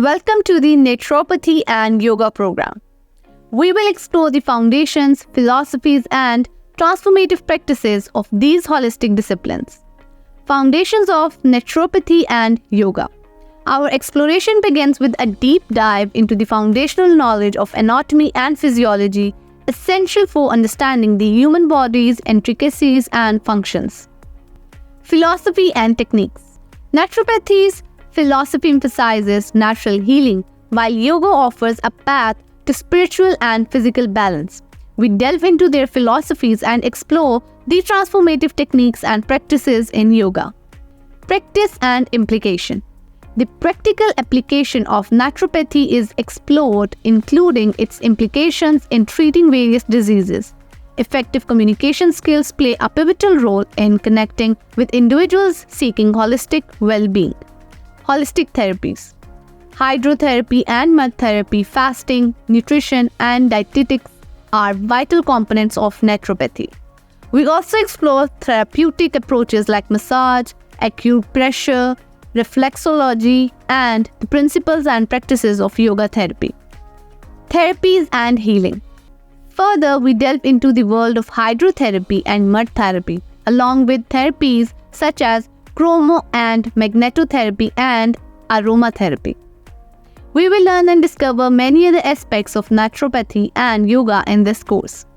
Welcome to the Naturopathy and Yoga program. We will explore the foundations, philosophies, and transformative practices of these holistic disciplines. Foundations of Naturopathy and Yoga. Our exploration begins with a deep dive into the foundational knowledge of anatomy and physiology, essential for understanding the human body's intricacies and functions. Philosophy and techniques. Naturopathy's philosophy emphasizes natural healing, while yoga offers a path to spiritual and physical balance. We delve into their philosophies and explore the transformative techniques and practices in yoga. Practice and implication. The practical application of naturopathy is explored, including its implications in treating various diseases. Effective communication skills play a pivotal role in connecting with individuals seeking holistic well-being. Holistic therapies. Hydrotherapy and mud therapy, fasting, nutrition, and dietetics are vital components of naturopathy. We also explore therapeutic approaches like massage, acupressure, reflexology, and the principles and practices of yoga therapy. Therapies and healing. Further, we delve into the world of hydrotherapy and mud therapy, along with therapies such as chromo and magnetotherapy and aromatherapy. We will learn and discover many other aspects of naturopathy and yoga in this course.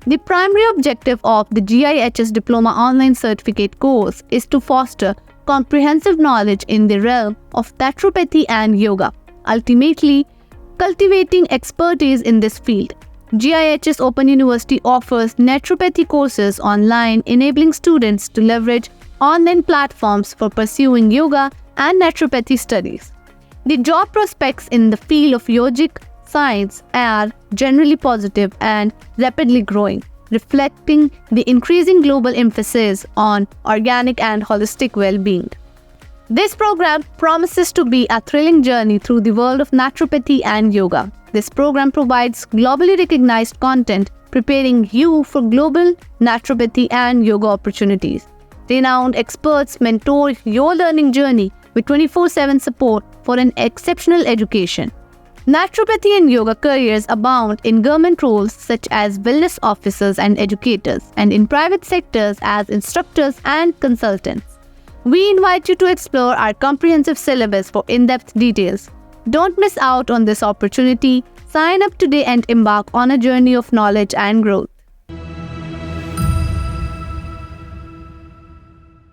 The primary objective of the GIHS Diploma Online Certificate course is to foster comprehensive knowledge in the realm of naturopathy and yoga, ultimately cultivating expertise in this field. GIHS Open University offers naturopathy courses online, enabling students to leverage online platforms for pursuing yoga and naturopathy studies. The job prospects in the field of yogic science are generally positive and rapidly growing, reflecting the increasing global emphasis on organic and holistic well-being. This program promises to be a thrilling journey through the world of naturopathy and yoga. This program provides globally recognized content, preparing you for global naturopathy and yoga opportunities. Renowned experts mentor your learning journey with 24/7 support for an exceptional education. Naturopathy and yoga careers abound in government roles such as wellness officers and educators, and in private sectors as instructors and consultants. We invite you to explore our comprehensive syllabus for in-depth details. Don't miss out on this opportunity. Sign up today and embark on a journey of knowledge and growth.